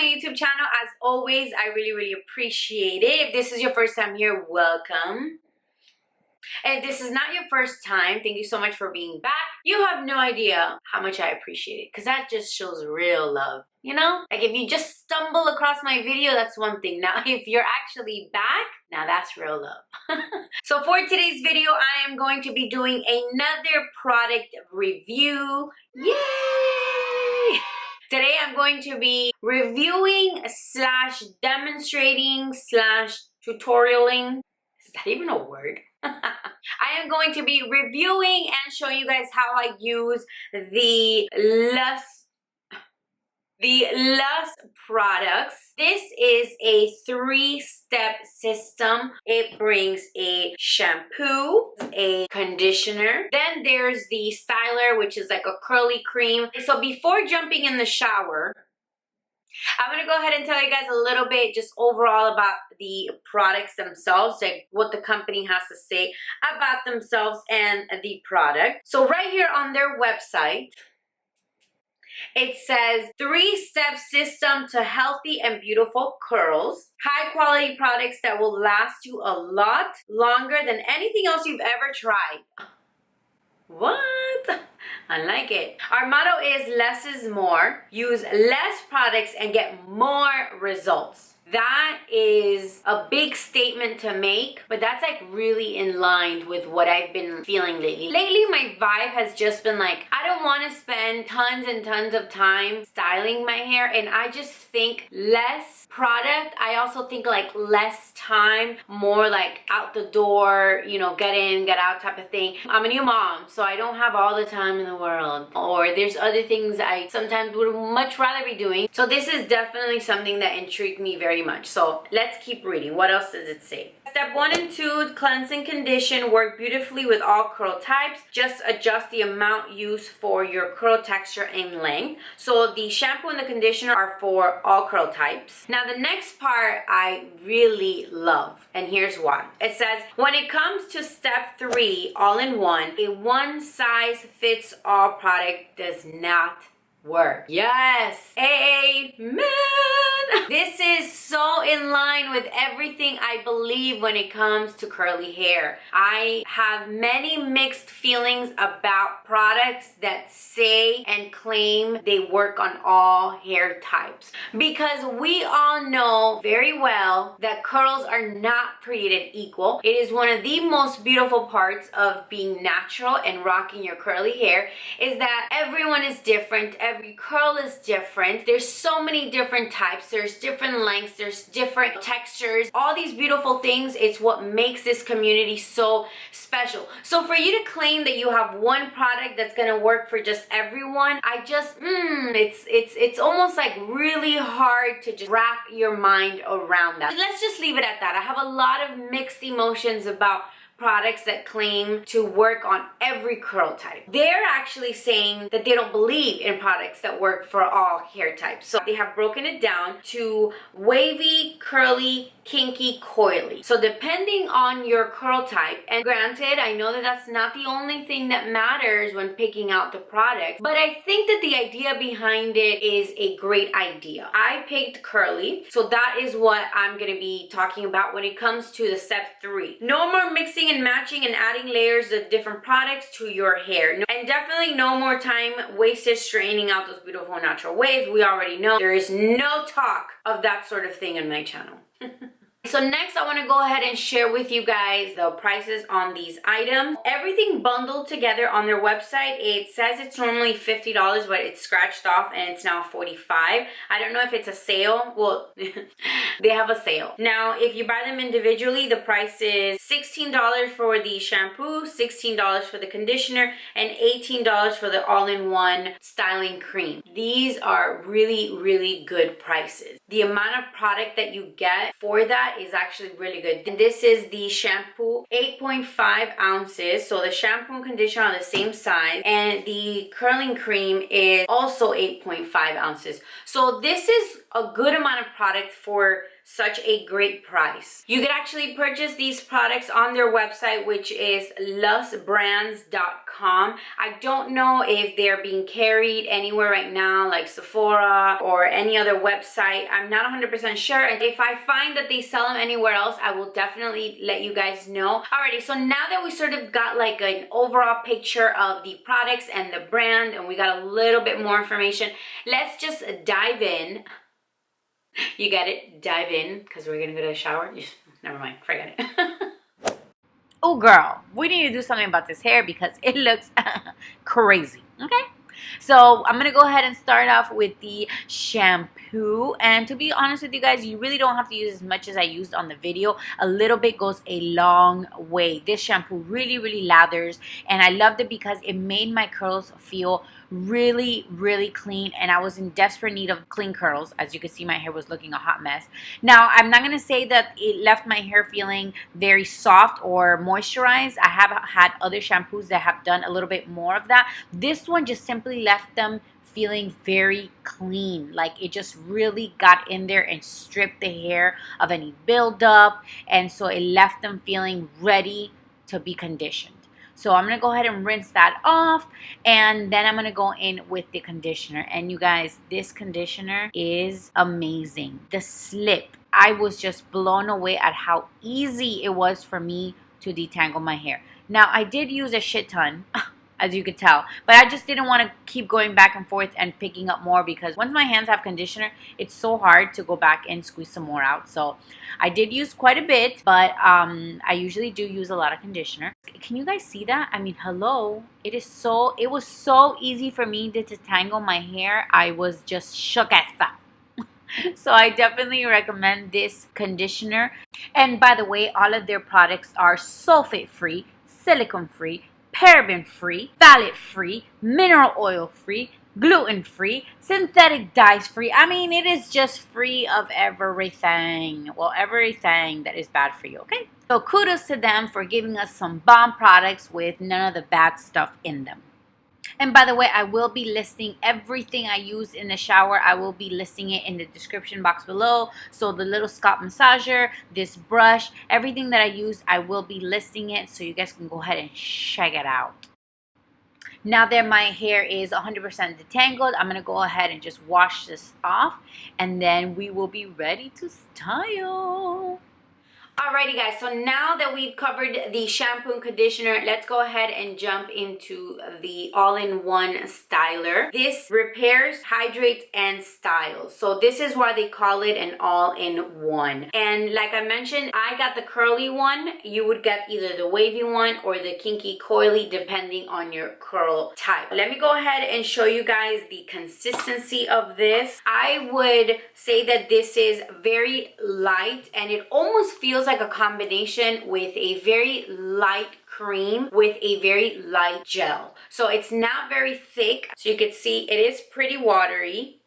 YouTube channel. As always, I really appreciate it. If this is your first time here, welcome. And if this is not your first time, thank you so much for being back. You have no idea how much I appreciate it, because that just shows real love, you know? Like if you just stumble across my video, that's one thing. Now, if you're actually back, now that's real love. So for today's video, I am going to be doing another product review. Yay! Today I'm going to be reviewing slash demonstrating slash tutorialing. Is that even a word? I am going to be reviewing and showing you guys how I use the LUS products. This is a 3-step system. It brings a shampoo, a conditioner, then there's the styler, which is like a curly cream. So before jumping in the shower, I'm going to go ahead and tell you guys a little bit just overall about the products themselves, like what the company has to say about themselves and the product. So right here on their website, it says 3-step system to healthy and beautiful curls. High quality products that will last you a lot longer than anything else you've ever tried. What? I like it. Our motto is less is more. Use less products and get more results. That is a big statement to make, but that's like really in line with what I've been feeling lately. Lately, my vibe has just been like, I don't want to spend tons and tons of time styling my hair, and I just think less product. I also think like less time, more like out the door, you know, get in, get out type of thing. I'm a new mom, so I don't have all the time in the world, or there's other things I sometimes would much rather be doing. So this is definitely something that intrigued me very much. So let's keep reading. What else does it say? Step 1 and 2, cleanse and condition, work beautifully with all curl types. Just adjust the amount used for your curl texture and length. So the shampoo and the conditioner are for all curl types. Now the next part I really love, and here's why. It says, when it comes to step 3, all-in-one, a one-size-fits-all product does not work. Yes, amen. This is so in line with everything I believe when it comes to curly hair. I have many mixed feelings about products that say and claim they work on all hair types, because we all know very well that curls are not created equal. It is one of the most beautiful parts of being natural and rocking your curly hair is that everyone is different. Every curl is different. There's so many different types. There's different lengths. There's different textures. All these beautiful things. It's what makes this community so special. So for you to claim that you have one product that's gonna work for just everyone, I just, it's almost like really hard to just wrap your mind around that. Let's just leave it at that. I have a lot of mixed emotions about products that claim to work on every curl type. They're actually saying that they don't believe in products that work for all hair types. So they have broken it down to wavy, curly, kinky, coily. So depending on your curl type, and granted, I know that that's not the only thing that matters when picking out the product, but I think that the idea behind it is a great idea. I picked curly, so that is what I'm gonna be talking about when it comes to the step 3. No more mixing and matching and adding layers of different products to your hair. And definitely no more time wasted straightening out those beautiful natural waves. We already know there is no talk of that sort of thing on my channel. So next I want to go ahead and share with you guys the prices on these items. Everything bundled together on their website. It says it's normally $50, but it's scratched off and it's now $45. I don't know if it's a sale. Well, they have a sale. Now, if you buy them individually, the price is $16 for the shampoo, $16 for the conditioner, and $18 for the all-in-one styling cream. These are really good prices. The amount of product that you get for that is actually really good. And this is the shampoo, 8.5 ounces. So the shampoo and conditioner are the same size, and the curling cream is also 8.5 ounces. So this is a good amount of product for such a great price. You could actually purchase these products on their website, which is lusbrands.com. I don't know if they're being carried anywhere right now, like Sephora or any other website. I'm not 100% sure. And if I find that they sell them anywhere else, I will definitely let you guys know. Alrighty, so now that we sort of got like an overall picture of the products and the brand, and we got a little bit more information, let's just dive in. You get it? Dive in, because we're gonna go to the shower. Never mind, forget it. Oh girl, we need to do something about this hair because it looks crazy, okay? So I'm gonna go ahead and start off with the shampoo, and to be honest with you guys, you really don't have to use as much as I used on the video. A little bit goes a long way. This shampoo really lathers, and I loved it because it made my curls feel really clean, and I was in desperate need of clean curls. As you can see, my hair was looking a hot mess. Now, I'm not gonna say that it left my hair feeling very soft or moisturized. I have had other shampoos that have done a little bit more of that. This one just simply left them feeling very clean. Like it just really got in there and stripped the hair of any buildup, and so it left them feeling ready to be conditioned. So I'm going to go ahead and rinse that off, and then I'm going to go in with the conditioner. And you guys, this conditioner is amazing. The slip, I was just blown away at how easy it was for me to detangle my hair. Now, I did use a shit ton, as you could tell, but I just didn't want to keep going back and forth and picking up more, because once my hands have conditioner, it's so hard to go back and squeeze some more out. So I did use quite a bit, but I usually do use a lot of conditioner. Can you guys see that? I mean, hello, it was so easy for me to detangle my hair. I was just shook at that. So I definitely recommend this conditioner. And by the way, all of their products are sulfate free, silicone free, paraben free, phthalate free, mineral oil free, gluten free, synthetic dyes free. I mean, it is just free of everything. Well, everything that is bad for you, okay? So kudos to them for giving us some bomb products with none of the bad stuff in them. And by the way, I will be listing everything I use in the shower. I will be listing it in the description box below. So the little scalp massager, this brush, everything that I use, I will be listing it so you guys can go ahead and check it out. Now that my hair is 100% detangled, I'm going to go ahead and just wash this off, and then we will be ready to style. Alrighty guys, so now that we've covered the shampoo and conditioner, let's go ahead and jump into the all-in-one styler. This repairs, hydrates, and styles. So this is why they call it an all-in-one. And like I mentioned, I got the curly one. You would get either the wavy one or the kinky coily, depending on your curl type. Let me go ahead and show you guys the consistency of this. I would say that this is very light, and it almost feels like a combination with a very light cream with a very light gel. So it's not very thick. So you can see it is pretty watery.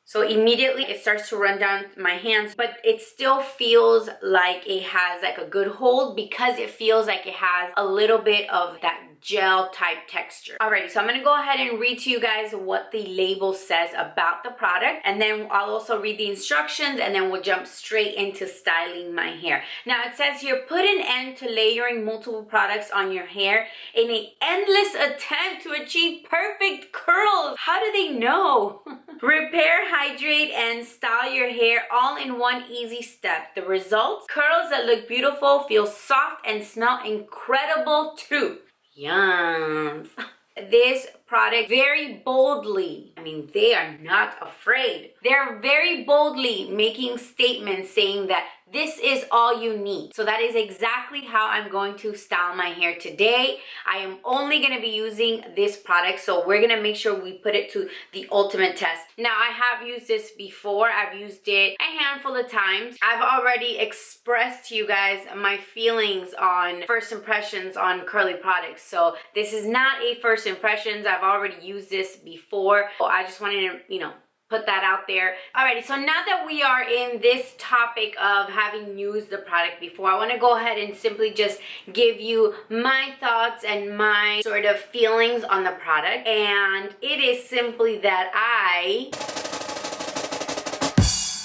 So immediately it starts to run down my hands, but it still feels like it has like a good hold, because it feels like it has a little bit of that gel type texture. Alrighty, so I'm gonna go ahead and read to you guys what the label says about the product, and then I'll also read the instructions, and then we'll jump straight into styling my hair. Now it says here, put an end to layering multiple products on your hair in an endless attempt to achieve perfect curls. How do they know? Repair, hydrate, and style your hair all in one easy step. The results? Curls that look beautiful, feel soft, and smell incredible too. Yum. This product very boldly, I mean, they are not afraid. They're very boldly making statements saying that this is all you need. So that is exactly how I'm going to style my hair today. I am only going to be using this product, so we're going to make sure we put it to the ultimate test. Now, I have used this before. I've used it a handful of times. I've already expressed to you guys my feelings on first impressions on curly products. So this is not a first impressions. I've already used this before. So I just wanted to, put that out there. Alrighty, so now that we are in this topic of having used the product before, I want to go ahead and simply just give you my thoughts and my sort of feelings on the product. And it is simply that I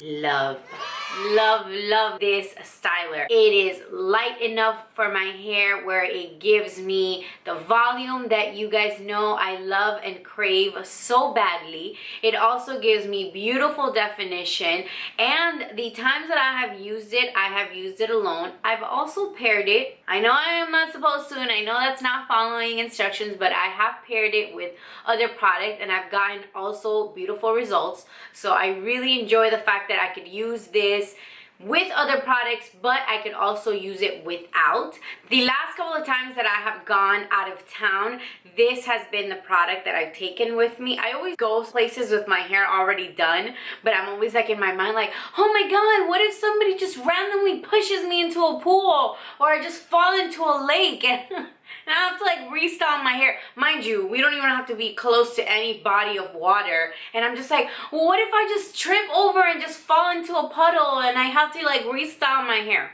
love love this styler. It is light enough for my hair where it gives me the volume that you guys know I love and crave so badly. It also gives me beautiful definition, and the times that I have used it, I have used it alone. I've also paired it. I know I am not supposed to, and I know that's not following instructions, but I have paired it with other product and I've gotten also beautiful results. So I really enjoy the fact that I could use this with other products, but I could also use it without. The last couple of times that I have gone out of town, this has been the product that I've taken with me. I always go places with my hair already done, but I'm always like in my mind like, oh my god, what if somebody just randomly pushes me into a pool, or I just fall into a lake and and I have to like restyle my hair. Mind you, we don't even have to be close to any body of water. And I'm just like, well, what if I just trip over and just fall into a puddle and I have to like restyle my hair?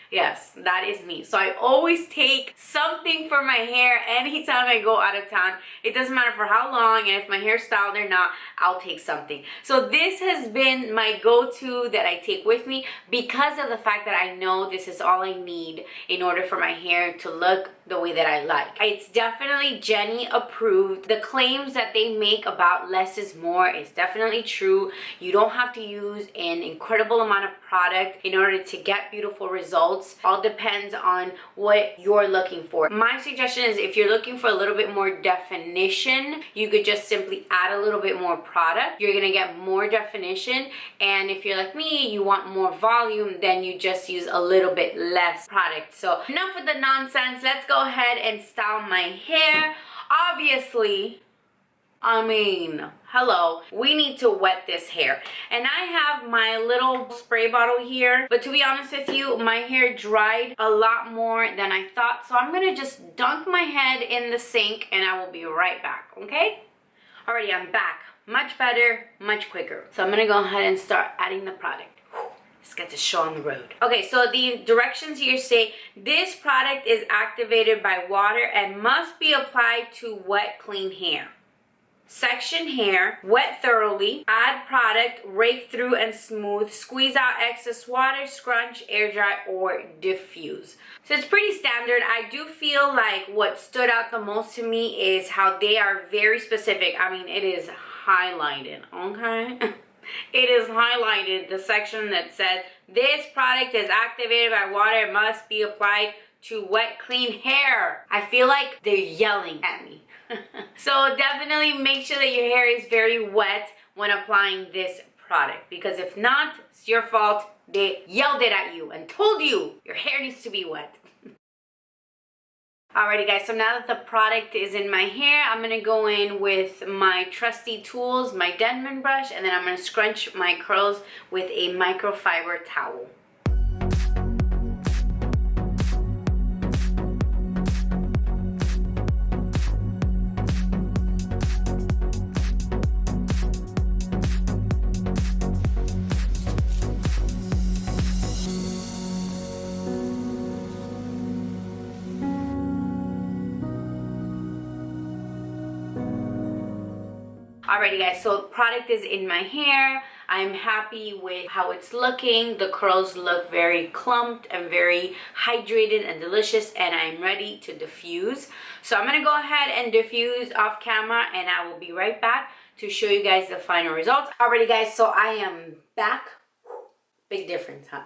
Yes, that is me. So I always take something for my hair anytime I go out of town. It doesn't matter for how long, and if my hair styled or not, I'll take something. So this has been my go-to that I take with me because of the fact that I know this is all I need in order for my hair to look the way that I like. It's definitely Jenny approved. The claims that they make about less is more is definitely true. You don't have to use an incredible amount of product in order to get beautiful results. All depends on what you're looking for. My suggestion is if you're looking for a little bit more definition, you could just simply add a little bit more product. You're gonna get more definition. And if you're like me, you want more volume, then you just use a little bit less product. So enough with the nonsense. Let's go ahead and style my hair. Obviously, hello, we need to wet this hair. And I have my little spray bottle here, but to be honest with you, my hair dried a lot more than I thought. So I'm gonna just dunk my head in the sink and I will be right back, okay? Alrighty, I'm back. Much better, much quicker. So I'm gonna go ahead and start adding the product. Let's get the show on the road. Okay, so the directions here say this product is activated by water and must be applied to wet, clean hair. Section hair, wet thoroughly, add product, rake through and smooth, squeeze out excess water, scrunch, air dry, or diffuse. So it's pretty standard. I do feel like what stood out the most to me is how they are very specific. I mean, it is highlighted, okay? It is highlighted, the section that says this product is activated by water and must be applied to wet, clean hair. I feel like they're yelling at me. So definitely make sure that your hair is very wet when applying this product, because if not, it's your fault. They yelled it at you and told you your hair needs to be wet. Alrighty guys, so now that the product is in my hair, I'm gonna go in with my trusty tools, my Denman brush, and then I'm gonna scrunch my curls with a microfiber towel. Alrighty guys, so product is in my hair. I'm happy with how it's looking. The curls look very clumped and very hydrated and delicious, and I'm ready to diffuse. So I'm gonna go ahead and diffuse off camera and I will be right back to show you guys the final results. Alrighty guys, so I am back. Big difference, huh?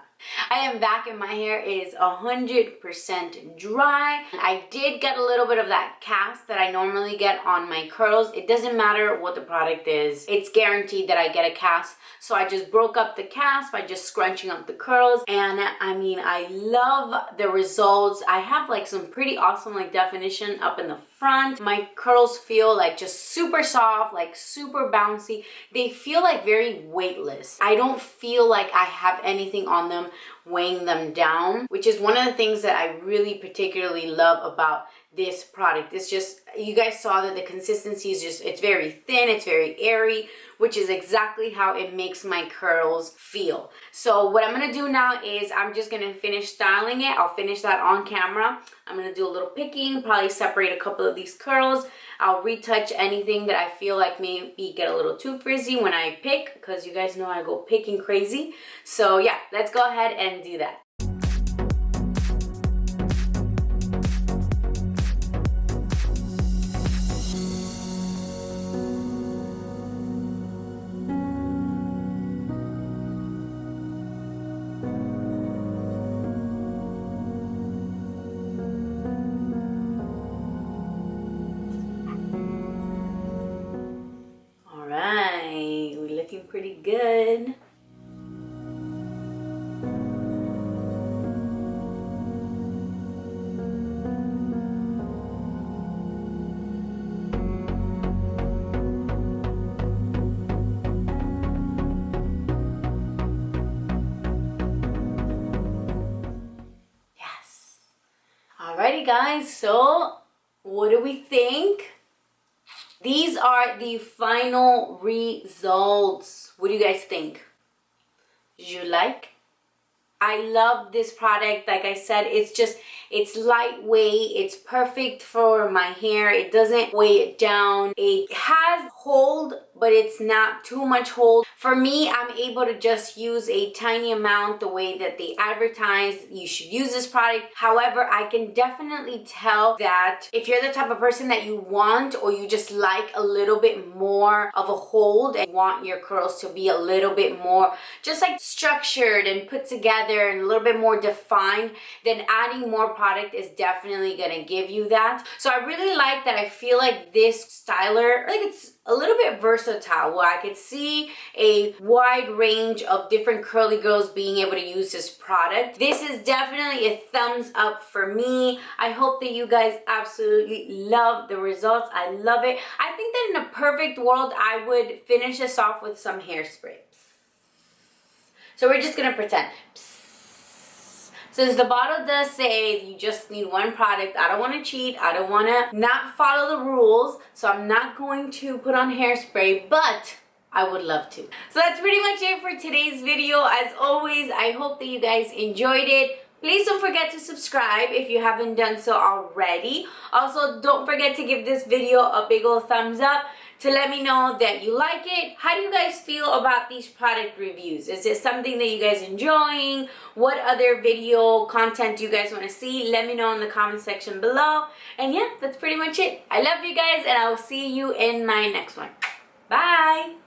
I am back and my hair is 100% dry. I did get a little bit of that cast that I normally get on my curls. It doesn't matter what the product is. It's guaranteed that I get a cast. So I just broke up the cast by just scrunching up the curls. And I mean, I love the results. I have like some pretty awesome like definition up in the front. My curls feel like just super soft, like super bouncy. They feel like very weightless. I don't feel like I have anything on them weighing them down, which is one of the things that I really particularly love about this product. It's just, you guys saw that the consistency is just, it's very thin, it's very airy, which is exactly how it makes my curls feel. So what I'm gonna do now is I'm just gonna finish styling it. I'll finish that on camera. I'm gonna do a little picking, probably separate a couple of these curls. I'll retouch anything that I feel like maybe get a little too frizzy when I pick, because you guys know I go picking crazy. So yeah, let's go ahead and do that. We're looking pretty good. Yes. Alrighty guys, so what do we think? These are the final results. What do you guys think? Did you like? I love this product. Like I said, it's lightweight. It's perfect for my hair. It doesn't weigh it down. It has hold, but it's not too much hold. For me, I'm able to just use a tiny amount the way that they advertise you should use this product. However, I can definitely tell that if you're the type of person that you want, or you just like a little bit more of a hold and want your curls to be a little bit more just like structured and put together and a little bit more defined, then adding more product is definitely gonna give you that. So I really like that. I feel like this styler, like it's a little bit versatile, where I could see a wide range of different curly girls being able to use this product. This is definitely a thumbs up for me. I hope that you guys absolutely love the results. I love it. I think that in a perfect world, I would finish this off with some hairspray. So we're just gonna pretend. Since the bottle does say you just need one product, I don't want to cheat. I don't want to not follow the rules. So I'm not going to put on hairspray, but I would love to. So that's pretty much it for today's video. As always, I hope that you guys enjoyed it. Please don't forget to subscribe if you haven't done so already. Also, don't forget to give this video a big old thumbs up to let me know that you like it. How do you guys feel about these product reviews? Is it something that you guys enjoying? What other video content do you guys want to see? Let me know in the comment section below. And yeah, that's pretty much it. I love you guys, and I'll see you in my next one. Bye!